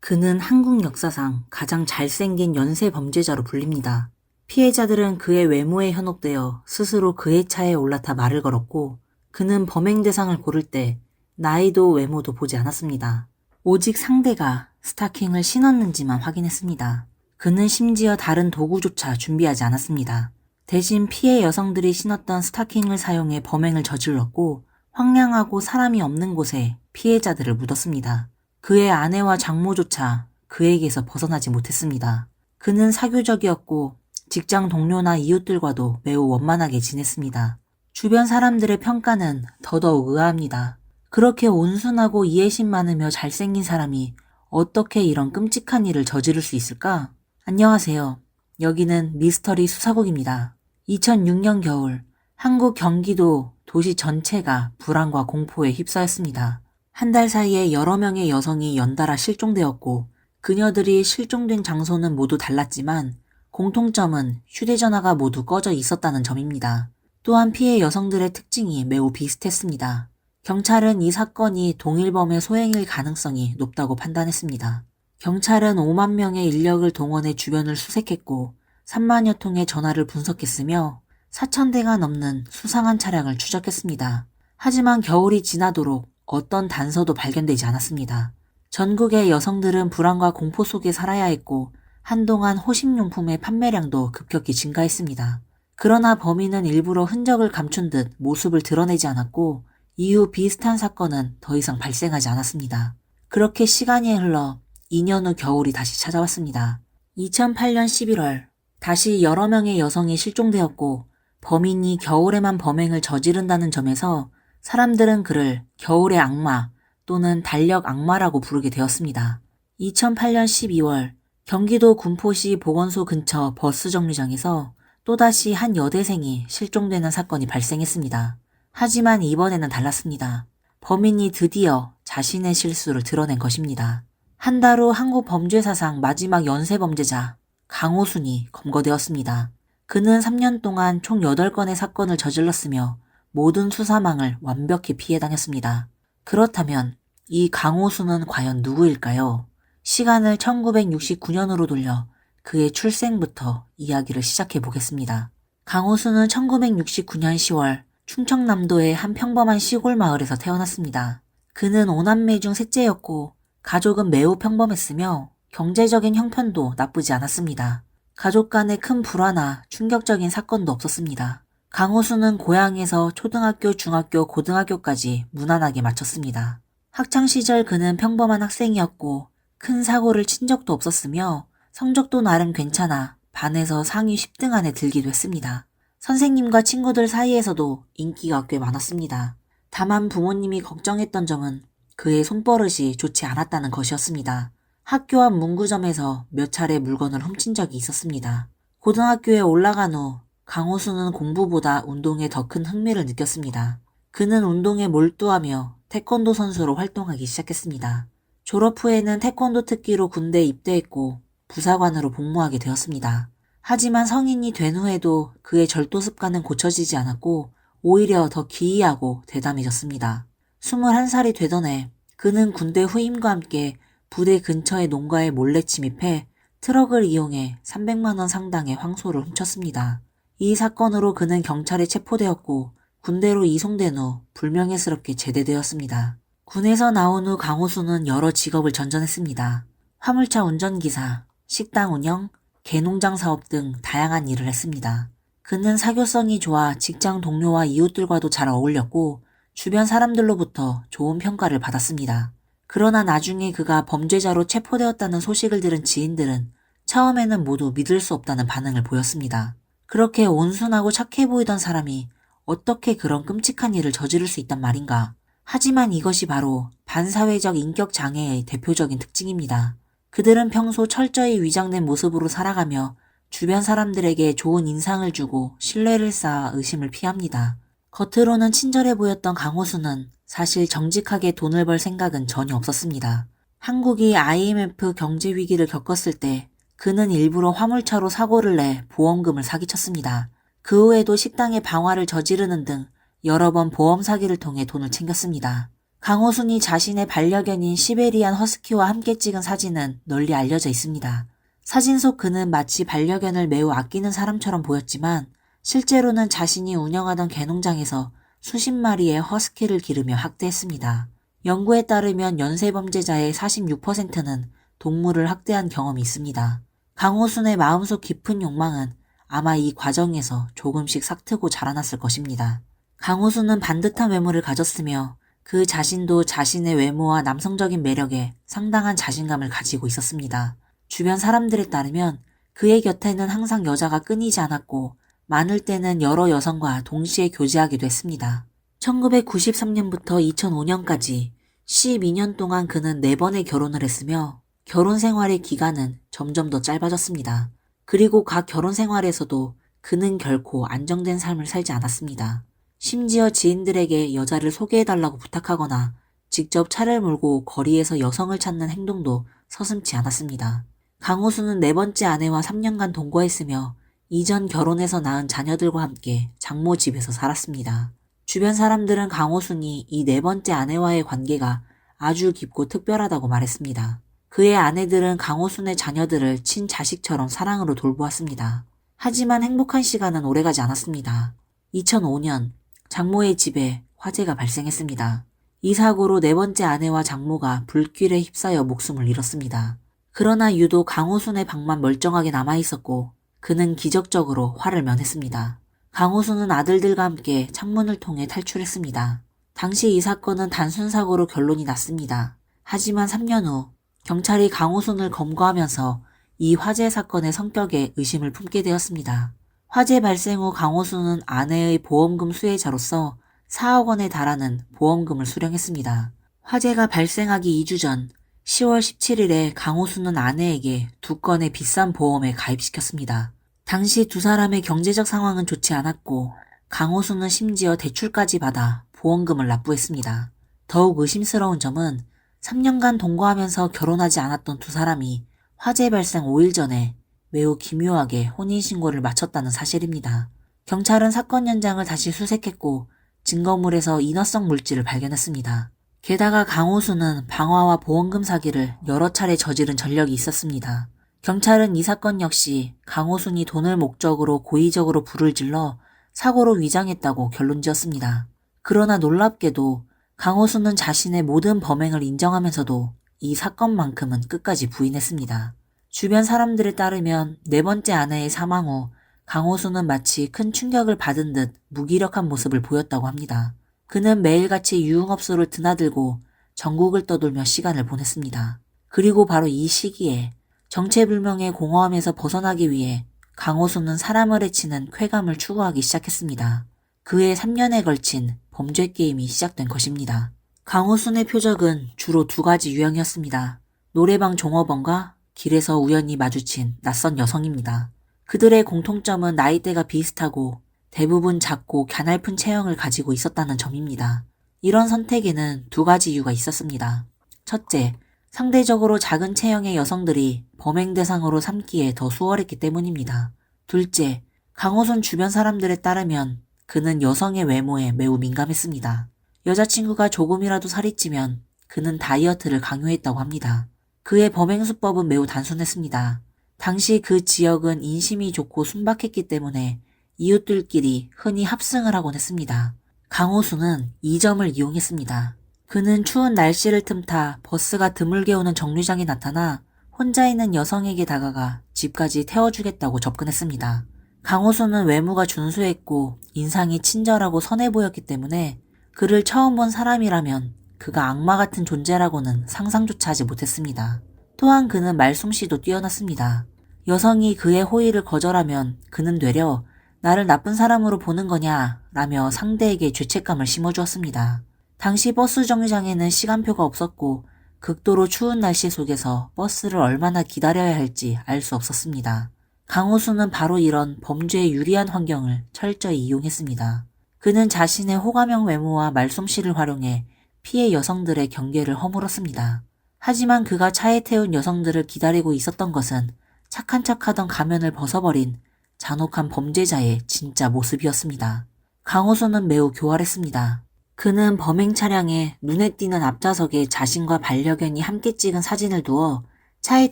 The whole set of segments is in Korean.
그는 한국 역사상 가장 잘생긴 연쇄 범죄자로 불립니다. 피해자들은 그의 외모에 현혹되어 스스로 그의 차에 올라타 말을 걸었고, 그는 범행 대상을 고를 때 나이도 외모도 보지 않았습니다. 오직 상대가 스타킹을 신었는지만 확인했습니다. 그는 심지어 다른 도구조차 준비하지 않았습니다. 대신 피해 여성들이 신었던 스타킹을 사용해 범행을 저질렀고, 황량하고 사람이 없는 곳에 피해자들을 묻었습니다. 그의 아내와 장모조차 그에게서 벗어나지 못했습니다. 그는 사교적이었고 직장 동료나 이웃들과도 매우 원만하게 지냈습니다. 주변 사람들의 평가는 더더욱 의아합니다. 그렇게 온순하고 이해심 많으며 잘생긴 사람이 어떻게 이런 끔찍한 일을 저지를 수 있을까? 안녕하세요. 여기는 미스터리 수사국입니다. 2006년 겨울, 한국 경기도 도시 전체가 불안과 공포에 휩싸였습니다. 한 달 사이에 여러 명의 여성이 연달아 실종되었고, 그녀들이 실종된 장소는 모두 달랐지만 공통점은 휴대전화가 모두 꺼져 있었다는 점입니다. 또한 피해 여성들의 특징이 매우 비슷했습니다. 경찰은 이 사건이 동일범의 소행일 가능성이 높다고 판단했습니다. 경찰은 5만 명의 인력을 동원해 주변을 수색했고 3만여 통의 전화를 분석했으며 4,000대가 넘는 수상한 차량을 추적했습니다. 하지만 겨울이 지나도록 어떤 단서도 발견되지 않았습니다. 전국의 여성들은 불안과 공포 속에 살아야 했고 한동안 호식용품의 판매량도 급격히 증가했습니다. 그러나 범인은 일부러 흔적을 감춘 듯 모습을 드러내지 않았고 이후 비슷한 사건은 더 이상 발생하지 않았습니다. 그렇게 시간이 흘러 2년 후 겨울이 다시 찾아왔습니다. 2008년 11월 다시 여러 명의 여성이 실종되었고 범인이 겨울에만 범행을 저지른다는 점에서 사람들은 그를 겨울의 악마 또는 달력 악마라고 부르게 되었습니다. 2008년 12월 경기도 군포시 보건소 근처 버스 정류장에서 또다시 한 여대생이 실종되는 사건이 발생했습니다. 하지만 이번에는 달랐습니다. 범인이 드디어 자신의 실수를 드러낸 것입니다. 한 달 후 한국 범죄사상 마지막 연쇄범죄자 강호순이 검거되었습니다. 그는 3년 동안 총 8건의 사건을 저질렀으며 모든 수사망을 완벽히 피해 다녔습니다. 그렇다면 이 강호순은 과연 누구일까요? 시간을 1969년으로 돌려 그의 출생부터 이야기를 시작해 보겠습니다. 강호순은 1969년 10월 충청남도의 한 평범한 시골 마을에서 태어났습니다. 그는 5남매 중 셋째였고 가족은 매우 평범했으며 경제적인 형편도 나쁘지 않았습니다. 가족 간에 큰 불화나 충격적인 사건도 없었습니다. 강호순은 고향에서 초등학교, 중학교, 고등학교까지 무난하게 마쳤습니다. 학창시절 그는 평범한 학생이었고 큰 사고를 친 적도 없었으며 성적도 나름 괜찮아 반에서 상위 10등 안에 들기도 했습니다. 선생님과 친구들 사이에서도 인기가 꽤 많았습니다. 다만 부모님이 걱정했던 점은 그의 손버릇이 좋지 않았다는 것이었습니다. 학교 앞 문구점에서 몇 차례 물건을 훔친 적이 있었습니다. 고등학교에 올라간 후 강호순은 공부보다 운동에 더 큰 흥미를 느꼈습니다. 그는 운동에 몰두하며 태권도 선수로 활동하기 시작했습니다. 졸업 후에는 태권도 특기로 군대에 입대했고 부사관으로 복무하게 되었습니다. 하지만 성인이 된 후에도 그의 절도 습관은 고쳐지지 않았고 오히려 더 기이하고 대담해졌습니다. 21살이 되던 해 그는 군대 후임과 함께 부대 근처의 농가에 몰래 침입해 트럭을 이용해 300만 원 상당의 황소를 훔쳤습니다. 이 사건으로 그는 경찰에 체포되었고 군대로 이송된 후 불명예스럽게 제대되었습니다. 군에서 나온 후 강호순은 여러 직업을 전전했습니다. 화물차 운전기사, 식당 운영, 개농장 사업 등 다양한 일을 했습니다. 그는 사교성이 좋아 직장 동료와 이웃들과도 잘 어울렸고 주변 사람들로부터 좋은 평가를 받았습니다. 그러나 나중에 그가 범죄자로 체포되었다는 소식을 들은 지인들은 처음에는 모두 믿을 수 없다는 반응을 보였습니다. 그렇게 온순하고 착해 보이던 사람이 어떻게 그런 끔찍한 일을 저지를 수 있단 말인가. 하지만 이것이 바로 반사회적 인격 장애의 대표적인 특징입니다. 그들은 평소 철저히 위장된 모습으로 살아가며 주변 사람들에게 좋은 인상을 주고 신뢰를 쌓아 의심을 피합니다. 겉으로는 친절해 보였던 강호순은 사실 정직하게 돈을 벌 생각은 전혀 없었습니다. 한국이 IMF 경제 위기를 겪었을 때 그는 일부러 화물차로 사고를 내 보험금을 사기쳤습니다. 그 후에도 식당에 방화를 저지르는 등 여러 번 보험 사기를 통해 돈을 챙겼습니다. 강호순이 자신의 반려견인 시베리안 허스키와 함께 찍은 사진은 널리 알려져 있습니다. 사진 속 그는 마치 반려견을 매우 아끼는 사람처럼 보였지만 실제로는 자신이 운영하던 개농장에서 수십 마리의 허스키를 기르며 학대했습니다. 연구에 따르면 연쇄범죄자의 46%는 동물을 학대한 경험이 있습니다. 강호순의 마음속 깊은 욕망은 아마 이 과정에서 조금씩 싹트고 자라났을 것입니다. 강호순은 반듯한 외모를 가졌으며 그 자신도 자신의 외모와 남성적인 매력에 상당한 자신감을 가지고 있었습니다. 주변 사람들에 따르면 그의 곁에는 항상 여자가 끊이지 않았고 많을 때는 여러 여성과 동시에 교제하기도 했습니다. 1993년부터 2005년까지 12년 동안 그는 4번의 결혼을 했으며 결혼 생활의 기간은 점점 더 짧아졌습니다. 그리고 각 결혼 생활에서도 그는 결코 안정된 삶을 살지 않았습니다. 심지어 지인들에게 여자를 소개해달라고 부탁하거나 직접 차를 몰고 거리에서 여성을 찾는 행동도 서슴지 않았습니다. 강호순은 4번째 아내와 3년간 동거했으며 이전 결혼에서 낳은 자녀들과 함께 장모 집에서 살았습니다. 주변 사람들은 강호순이 이 4번째 아내와의 관계가 아주 깊고 특별하다고 말했습니다. 그의 아내들은 강호순의 자녀들을 친자식처럼 사랑으로 돌보았습니다. 하지만 행복한 시간은 오래가지 않았습니다. 2005년 장모의 집에 화재가 발생했습니다. 이 사고로 4번째 아내와 장모가 불길에 휩싸여 목숨을 잃었습니다. 그러나 유독 강호순의 방만 멀쩡하게 남아있었고 그는 기적적으로 화를 면했습니다. 강호순은 아들들과 함께 창문을 통해 탈출했습니다. 당시 이 사건은 단순 사고로 결론이 났습니다. 하지만 3년 후 경찰이 강호순을 검거하면서 이 화재 사건의 성격에 의심을 품게 되었습니다. 화재 발생 후 강호순은 아내의 보험금 수혜자로서 4억 원에 달하는 보험금을 수령했습니다. 화재가 발생하기 2주 전 10월 17일에 강호순은 아내에게 2건의 비싼 보험에 가입시켰습니다. 당시 두 사람의 경제적 상황은 좋지 않았고 강호순은 심지어 대출까지 받아 보험금을 납부했습니다. 더욱 의심스러운 점은 3년간 동거하면서 결혼하지 않았던 두 사람이 화재 발생 5일 전에 매우 기묘하게 혼인신고를 마쳤다는 사실입니다. 경찰은 사건 현장을 다시 수색했고 증거물에서 인화성 물질을 발견했습니다. 게다가 강호순은 방화와 보험금 사기를 여러 차례 저지른 전력이 있었습니다. 경찰은 이 사건 역시 강호순이 돈을 목적으로 고의적으로 불을 질러 사고로 위장했다고 결론지었습니다. 그러나 놀랍게도 강호순은 자신의 모든 범행을 인정하면서도 이 사건만큼은 끝까지 부인했습니다. 주변 사람들에 따르면 4번째 아내의 사망 후 강호순은 마치 큰 충격을 받은 듯 무기력한 모습을 보였다고 합니다. 그는 매일같이 유흥업소를 드나들고 전국을 떠돌며 시간을 보냈습니다. 그리고 바로 이 시기에 정체불명의 공허함에서 벗어나기 위해 강호순은 사람을 해치는 쾌감을 추구하기 시작했습니다. 그의 3년에 걸친 범죄 게임이 시작된 것입니다. 강호순의 표적은 주로 2가지 유형이었습니다. 노래방 종업원과 길에서 우연히 마주친 낯선 여성입니다. 그들의 공통점은 나이대가 비슷하고 대부분 작고 갸냘픈 체형을 가지고 있었다는 점입니다. 이런 선택에는 2가지 이유가 있었습니다. 첫째, 상대적으로 작은 체형의 여성들이 범행 대상으로 삼기에 더 수월했기 때문입니다. 둘째, 강호순 주변 사람들에 따르면 그는 여성의 외모에 매우 민감했습니다. 여자친구가 조금이라도 살이 찌면 그는 다이어트를 강요했다고 합니다. 그의 범행 수법은 매우 단순했습니다. 당시 그 지역은 인심이 좋고 순박했기 때문에 이웃들끼리 흔히 합승을 하곤 했습니다. 강호순은 이 점을 이용했습니다. 그는 추운 날씨를 틈타 버스가 드물게 오는 정류장에 나타나 혼자 있는 여성에게 다가가 집까지 태워주겠다고 접근했습니다. 강호순은 외모가 준수했고 인상이 친절하고 선해 보였기 때문에 그를 처음 본 사람이라면 그가 악마 같은 존재라고는 상상조차 하지 못했습니다. 또한 그는 말솜씨도 뛰어났습니다. 여성이 그의 호의를 거절하면 그는 되려 나를 나쁜 사람으로 보는 거냐 라며 상대에게 죄책감을 심어주었습니다. 당시 버스 정류장에는 시간표가 없었고 극도로 추운 날씨 속에서 버스를 얼마나 기다려야 할지 알 수 없었습니다. 강호순은 바로 이런 범죄에 유리한 환경을 철저히 이용했습니다. 그는 자신의 호감형 외모와 말솜씨를 활용해 피해 여성들의 경계를 허물었습니다. 하지만 그가 차에 태운 여성들을 기다리고 있었던 것은 착한 척하던 가면을 벗어버린 잔혹한 범죄자의 진짜 모습이었습니다. 강호순은 매우 교활했습니다. 그는 범행 차량에 눈에 띄는 앞좌석에 자신과 반려견이 함께 찍은 사진을 두어 차에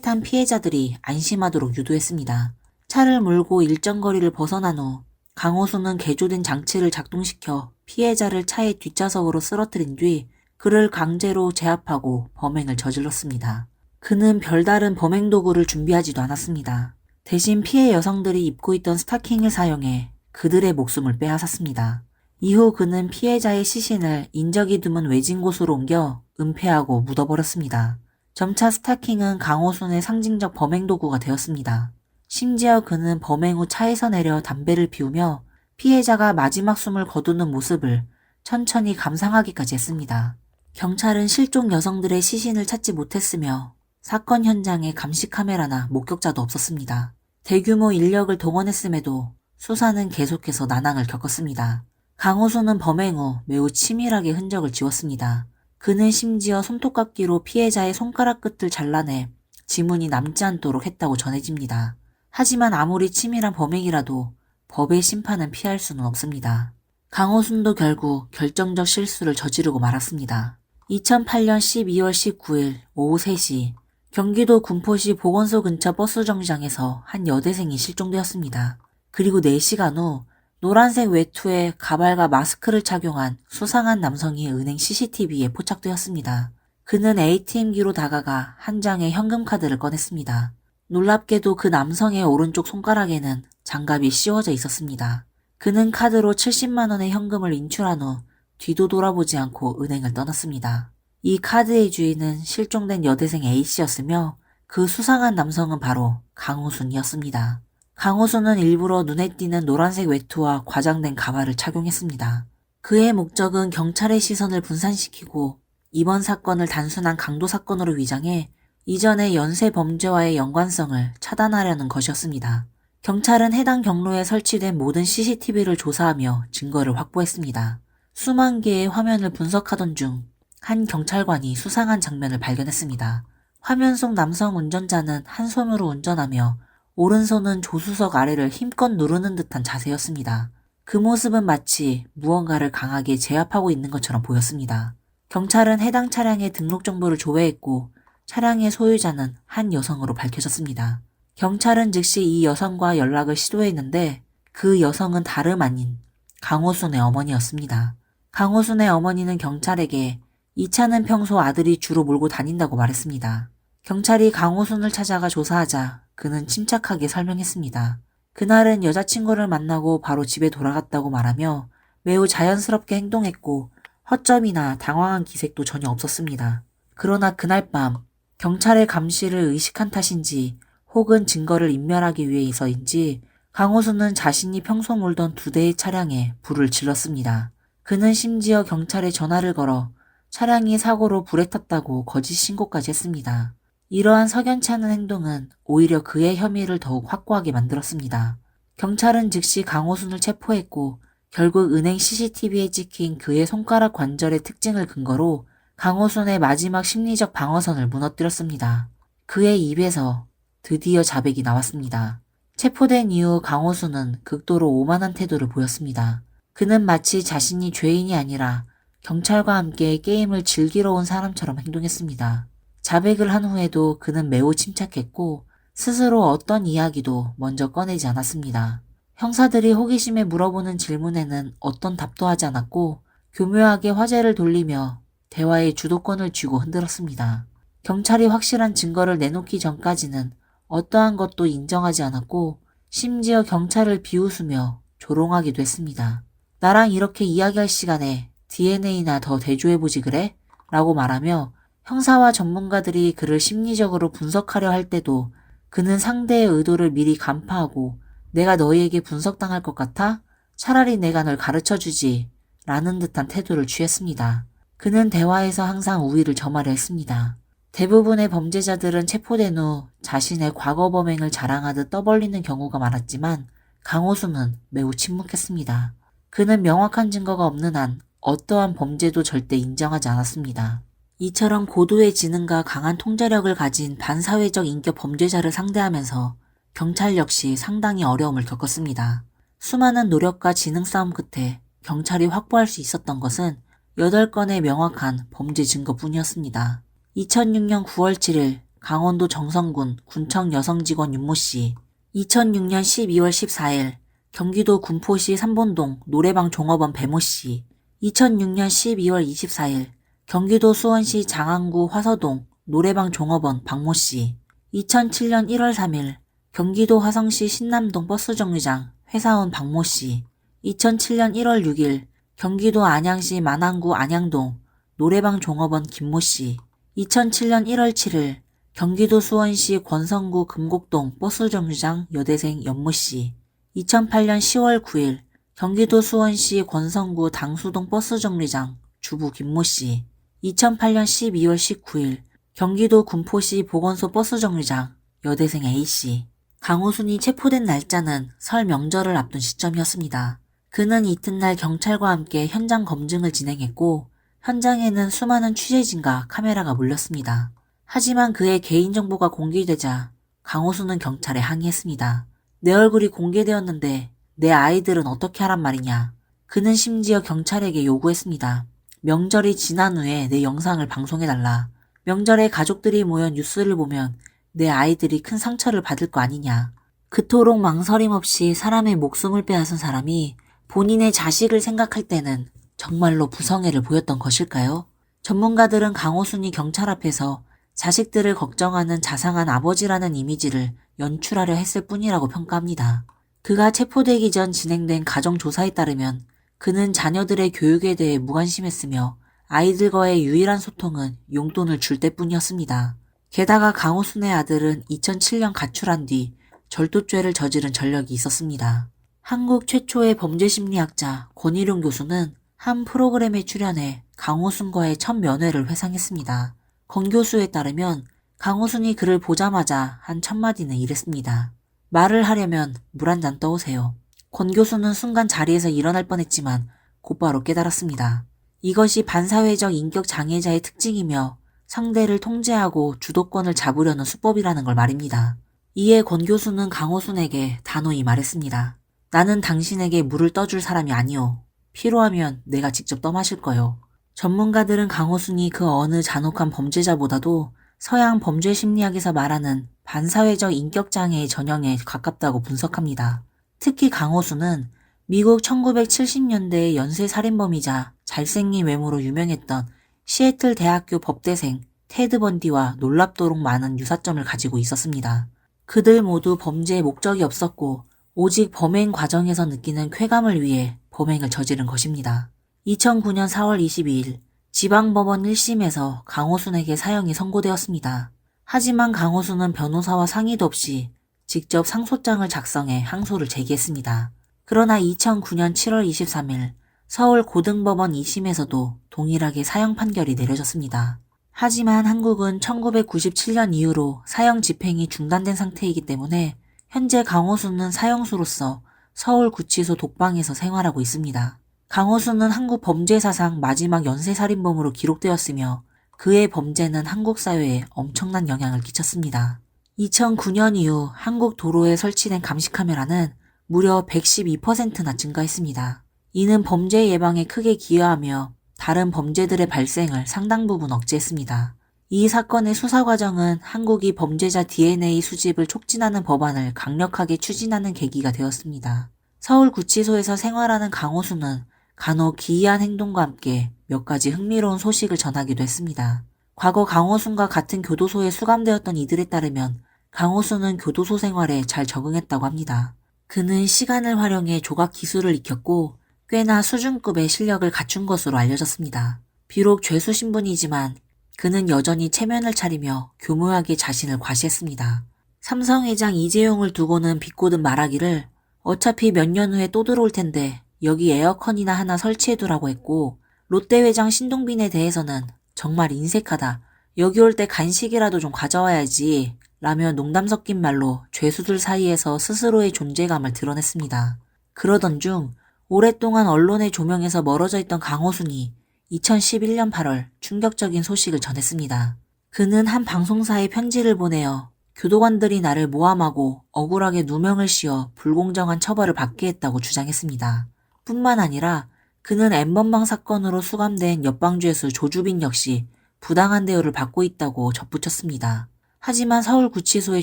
탄 피해자들이 안심하도록 유도했습니다. 차를 몰고 일정 거리를 벗어난 후 강호수는 개조된 장치를 작동시켜 피해자를 차의 뒷좌석으로 쓰러뜨린 뒤 그를 강제로 제압하고 범행을 저질렀습니다. 그는 별다른 범행 도구를 준비하지도 않았습니다. 대신 피해 여성들이 입고 있던 스타킹을 사용해 그들의 목숨을 빼앗았습니다. 이후 그는 피해자의 시신을 인적이 드문 외진 곳으로 옮겨 은폐하고 묻어버렸습니다. 점차 스타킹은 강호순의 상징적 범행 도구가 되었습니다. 심지어 그는 범행 후 차에서 내려 담배를 피우며 피해자가 마지막 숨을 거두는 모습을 천천히 감상하기까지 했습니다. 경찰은 실종 여성들의 시신을 찾지 못했으며 사건 현장에 감시 카메라나 목격자도 없었습니다. 대규모 인력을 동원했음에도 수사는 계속해서 난항을 겪었습니다. 강호수는 범행 후 매우 치밀하게 흔적을 지웠습니다. 그는 심지어 손톱깎이로 피해자의 손가락 끝을 잘라내 지문이 남지 않도록 했다고 전해집니다. 하지만 아무리 치밀한 범행이라도 법의 심판은 피할 수는 없습니다. 강호순도 결국 결정적 실수를 저지르고 말았습니다. 2008년 12월 19일 오후 3시 경기도 군포시 보건소 근처 버스 정류장에서 한 여대생이 실종되었습니다. 그리고 4시간 후 노란색 외투에 가발과 마스크를 착용한 수상한 남성이 은행 CCTV에 포착되었습니다. 그는 ATM기로 다가가 한 장의 현금카드를 꺼냈습니다. 놀랍게도 그 남성의 오른쪽 손가락에는 장갑이 씌워져 있었습니다. 그는 카드로 70만 원의 현금을 인출한 후 뒤도 돌아보지 않고 은행을 떠났습니다. 이 카드의 주인은 실종된 여대생 A씨였으며 그 수상한 남성은 바로 강호순이었습니다. 강호순은 일부러 눈에 띄는 노란색 외투와 과장된 가발을 착용했습니다. 그의 목적은 경찰의 시선을 분산시키고 이번 사건을 단순한 강도 사건으로 위장해 이전의 연쇄 범죄와의 연관성을 차단하려는 것이었습니다. 경찰은 해당 경로에 설치된 모든 CCTV를 조사하며 증거를 확보했습니다. 수만 개의 화면을 분석하던 중 한 경찰관이 수상한 장면을 발견했습니다. 화면 속 남성 운전자는 한 손으로 운전하며 오른손은 조수석 아래를 힘껏 누르는 듯한 자세였습니다. 그 모습은 마치 무언가를 강하게 제압하고 있는 것처럼 보였습니다. 경찰은 해당 차량의 등록 정보를 조회했고 차량의 소유자는 한 여성으로 밝혀졌습니다. 경찰은 즉시 이 여성과 연락을 시도했는데 그 여성은 다름 아닌 강호순의 어머니였습니다. 강호순의 어머니는 경찰에게 이 차는 평소 아들이 주로 몰고 다닌다고 말했습니다. 경찰이 강호순을 찾아가 조사하자 그는 침착하게 설명했습니다. 그날은 여자친구를 만나고 바로 집에 돌아갔다고 말하며 매우 자연스럽게 행동했고 허점이나 당황한 기색도 전혀 없었습니다. 그러나 그날 밤 경찰의 감시를 의식한 탓인지 혹은 증거를 인멸하기 위해서인지 강호순은 자신이 평소 몰던 2대의 차량에 불을 질렀습니다. 그는 심지어 경찰에 전화를 걸어 차량이 사고로 불에 탔다고 거짓 신고까지 했습니다. 이러한 석연치 않은 행동은 오히려 그의 혐의를 더욱 확고하게 만들었습니다. 경찰은 즉시 강호순을 체포했고 결국 은행 CCTV에 찍힌 그의 손가락 관절의 특징을 근거로 강호순의 마지막 심리적 방어선을 무너뜨렸습니다. 그의 입에서 드디어 자백이 나왔습니다. 체포된 이후 강호순은 극도로 오만한 태도를 보였습니다. 그는 마치 자신이 죄인이 아니라 경찰과 함께 게임을 즐기러 온 사람처럼 행동했습니다. 자백을 한 후에도 그는 매우 침착했고 스스로 어떤 이야기도 먼저 꺼내지 않았습니다. 형사들이 호기심에 물어보는 질문에는 어떤 답도 하지 않았고 교묘하게 화제를 돌리며 대화의 주도권을 쥐고 흔들었습니다. 경찰이 확실한 증거를 내놓기 전까지는 어떠한 것도 인정하지 않았고 심지어 경찰을 비웃으며 조롱하기도 했습니다. 나랑 이렇게 이야기할 시간에 DNA나 더 대조해보지 그래? 라고 말하며 형사와 전문가들이 그를 심리적으로 분석하려 할 때도 그는 상대의 의도를 미리 간파하고 내가 너희에게 분석당할 것 같아? 차라리 내가 널 가르쳐주지 라는 듯한 태도를 취했습니다. 그는 대화에서 항상 우위를 점하려 했습니다. 대부분의 범죄자들은 체포된 후 자신의 과거 범행을 자랑하듯 떠벌리는 경우가 많았지만 강호순은 매우 침묵했습니다. 그는 명확한 증거가 없는 한 어떠한 범죄도 절대 인정하지 않았습니다. 이처럼 고도의 지능과 강한 통제력을 가진 반사회적 인격 범죄자를 상대하면서 경찰 역시 상당히 어려움을 겪었습니다. 수많은 노력과 지능 싸움 끝에 경찰이 확보할 수 있었던 것은 8건의 명확한 범죄 증거뿐이었습니다. 2006년 9월 7일 강원도 정선군 군청 여성직원 윤모씨, 2006년 12월 14일 경기도 군포시 삼본동 노래방 종업원 배모씨, 2006년 12월 24일 경기도 수원시 장안구 화서동 노래방 종업원 박모씨, 2007년 1월 3일 경기도 화성시 신남동 버스정류장 회사원 박모씨, 2007년 1월 6일 경기도 안양시 만안구 안양동 노래방 종업원 김모씨, 2007년 1월 7일 경기도 수원시 권성구 금곡동 버스정류장 여대생 연모씨, 2008년 10월 9일 경기도 수원시 권성구 당수동 버스정류장 주부 김모씨, 2008년 12월 19일 경기도 군포시 보건소 버스정류장 여대생 A씨. 강호순이 체포된 날짜는 설 명절을 앞둔 시점이었습니다. 그는 이튿날 경찰과 함께 현장 검증을 진행했고 현장에는 수많은 취재진과 카메라가 몰렸습니다. 하지만 그의 개인정보가 공개되자 강호순은 경찰에 항의했습니다. 내 얼굴이 공개되었는데 내 아이들은 어떻게 하란 말이냐. 그는 심지어 경찰에게 요구했습니다. 명절이 지난 후에 내 영상을 방송해달라. 명절에 가족들이 모여 뉴스를 보면 내 아이들이 큰 상처를 받을 거 아니냐. 그토록 망설임 없이 사람의 목숨을 빼앗은 사람이 본인의 자식을 생각할 때는 정말로 부성애를 보였던 것일까요? 전문가들은 강호순이 경찰 앞에서 자식들을 걱정하는 자상한 아버지라는 이미지를 연출하려 했을 뿐이라고 평가합니다. 그가 체포되기 전 진행된 가정조사에 따르면 그는 자녀들의 교육에 대해 무관심했으며 아이들과의 유일한 소통은 용돈을 줄 때뿐이었습니다. 게다가 강호순의 아들은 2007년 가출한 뒤 절도죄를 저지른 전력이 있었습니다. 한국 최초의 범죄심리학자 권일용 교수는 한 프로그램에 출연해 강호순과의 첫 면회를 회상했습니다. 권 교수에 따르면 강호순이 그를 보자마자 한 첫마디는 이랬습니다. 말을 하려면 물 한 잔 떠오세요. 권 교수는 순간 자리에서 일어날 뻔했지만 곧바로 깨달았습니다. 이것이 반사회적 인격 장애자의 특징이며 상대를 통제하고 주도권을 잡으려는 수법이라는 걸 말입니다. 이에 권 교수는 강호순에게 단호히 말했습니다. 나는 당신에게 물을 떠줄 사람이 아니오. 필요하면 내가 직접 떠마실 거요. 전문가들은 강호순이 그 어느 잔혹한 범죄자보다도 서양 범죄 심리학에서 말하는 반사회적 인격장애의 전형에 가깝다고 분석합니다. 특히 강호순은 미국 1970년대의 연쇄살인범이자 잘생긴 외모로 유명했던 시애틀 대학교 법대생 테드 번디와 놀랍도록 많은 유사점을 가지고 있었습니다. 그들 모두 범죄의 목적이 없었고 오직 범행 과정에서 느끼는 쾌감을 위해 범행을 저지른 것입니다. 2009년 4월 22일 지방법원 1심에서 강호순에게 사형이 선고되었습니다. 하지만 강호순은 변호사와 상의도 없이 직접 상소장을 작성해 항소를 제기했습니다. 그러나 2009년 7월 23일 서울 고등법원 2심에서도 동일하게 사형 판결이 내려졌습니다. 하지만 한국은 1997년 이후로 사형 집행이 중단된 상태이기 때문에 현재 강호순은 사형수로서 서울구치소 독방에서 생활하고 있습니다. 강호순은 한국 범죄 사상 마지막 연쇄살인범으로 기록되었으며 그의 범죄는 한국 사회에 엄청난 영향을 끼쳤습니다. 2009년 이후 한국 도로에 설치된 감시카메라는 무려 112%나 증가했습니다. 이는 범죄 예방에 크게 기여하며 다른 범죄들의 발생을 상당 부분 억제했습니다. 이 사건의 수사 과정은 한국이 범죄자 DNA 수집을 촉진하는 법안을 강력하게 추진하는 계기가 되었습니다. 서울구치소에서 생활하는 강호순은 간혹 기이한 행동과 함께 몇 가지 흥미로운 소식을 전하기도 했습니다. 과거 강호순과 같은 교도소에 수감되었던 이들에 따르면 강호순은 교도소 생활에 잘 적응했다고 합니다. 그는 시간을 활용해 조각 기술을 익혔고 꽤나 수준급의 실력을 갖춘 것으로 알려졌습니다. 비록 죄수 신분이지만 그는 여전히 체면을 차리며 교묘하게 자신을 과시했습니다. 삼성회장 이재용을 두고는 비꼬듯 말하기를 어차피 몇 년 후에 또 들어올 텐데 여기 에어컨이나 하나 설치해두라고 했고 롯데회장 신동빈에 대해서는 정말 인색하다. 여기 올 때 간식이라도 좀 가져와야지 라며 농담 섞인 말로 죄수들 사이에서 스스로의 존재감을 드러냈습니다. 그러던 중 오랫동안 언론의 조명에서 멀어져 있던 강호순이 2011년 8월 충격적인 소식을 전했습니다. 그는 한 방송사에 편지를 보내어 교도관들이 나를 모함하고 억울하게 누명을 씌워 불공정한 처벌을 받게 했다고 주장했습니다. 뿐만 아니라 그는 N번방 사건으로 수감된 옆방주에서 조주빈 역시 부당한 대우를 받고 있다고 덧붙였습니다. 하지만 서울구치소의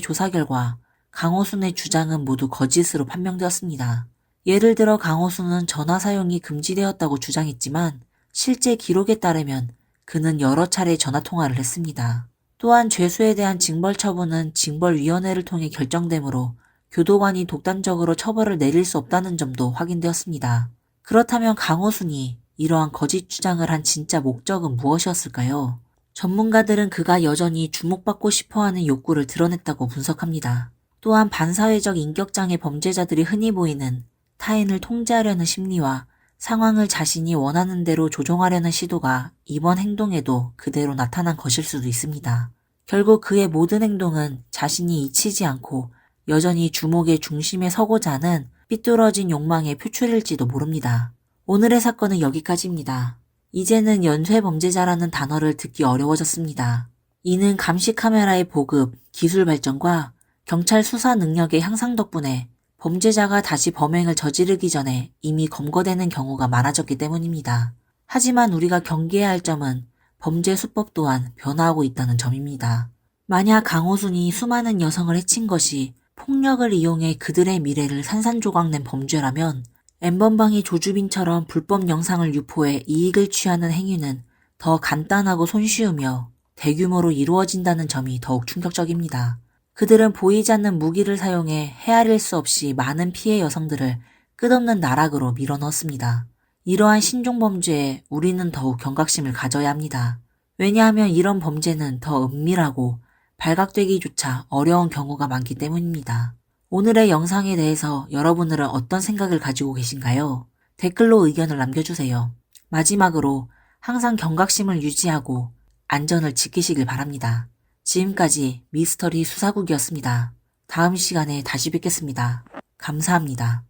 조사 결과 강호순의 주장은 모두 거짓으로 판명되었습니다. 예를 들어 강호순은 전화 사용이 금지되었다고 주장했지만 실제 기록에 따르면 그는 여러 차례 전화 통화를 했습니다. 또한 죄수에 대한 징벌 처분은 징벌위원회를 통해 결정되므로 교도관이 독단적으로 처벌을 내릴 수 없다는 점도 확인되었습니다. 그렇다면 강호순이 이러한 거짓 주장을 한 진짜 목적은 무엇이었을까요? 전문가들은 그가 여전히 주목받고 싶어하는 욕구를 드러냈다고 분석합니다. 또한 반사회적 인격장애 범죄자들이 흔히 보이는 타인을 통제하려는 심리와 상황을 자신이 원하는 대로 조종하려는 시도가 이번 행동에도 그대로 나타난 것일 수도 있습니다. 결국 그의 모든 행동은 자신이 잊히지 않고 여전히 주목의 중심에 서고자 하는 삐뚤어진 욕망의 표출일지도 모릅니다. 오늘의 사건은 여기까지입니다. 이제는 연쇄범죄자라는 단어를 듣기 어려워졌습니다. 이는 감시 카메라의 보급, 기술 발전과 경찰 수사 능력의 향상 덕분에 범죄자가 다시 범행을 저지르기 전에 이미 검거되는 경우가 많아졌기 때문입니다. 하지만 우리가 경계해야 할 점은 범죄 수법 또한 변화하고 있다는 점입니다. 만약 강호순이 수많은 여성을 해친 것이 폭력을 이용해 그들의 미래를 산산조각낸 범죄라면 N번방이 조주빈처럼 불법 영상을 유포해 이익을 취하는 행위는 더 간단하고 손쉬우며 대규모로 이루어진다는 점이 더욱 충격적입니다. 그들은 보이지 않는 무기를 사용해 헤아릴 수 없이 많은 피해 여성들을 끝없는 나락으로 밀어넣었습니다. 이러한 신종범죄에 우리는 더욱 경각심을 가져야 합니다. 왜냐하면 이런 범죄는 더 은밀하고 발각되기조차 어려운 경우가 많기 때문입니다. 오늘의 영상에 대해서 여러분들은 어떤 생각을 가지고 계신가요? 댓글로 의견을 남겨주세요. 마지막으로 항상 경각심을 유지하고 안전을 지키시길 바랍니다. 지금까지 미스터리 수사국이었습니다. 다음 시간에 다시 뵙겠습니다. 감사합니다.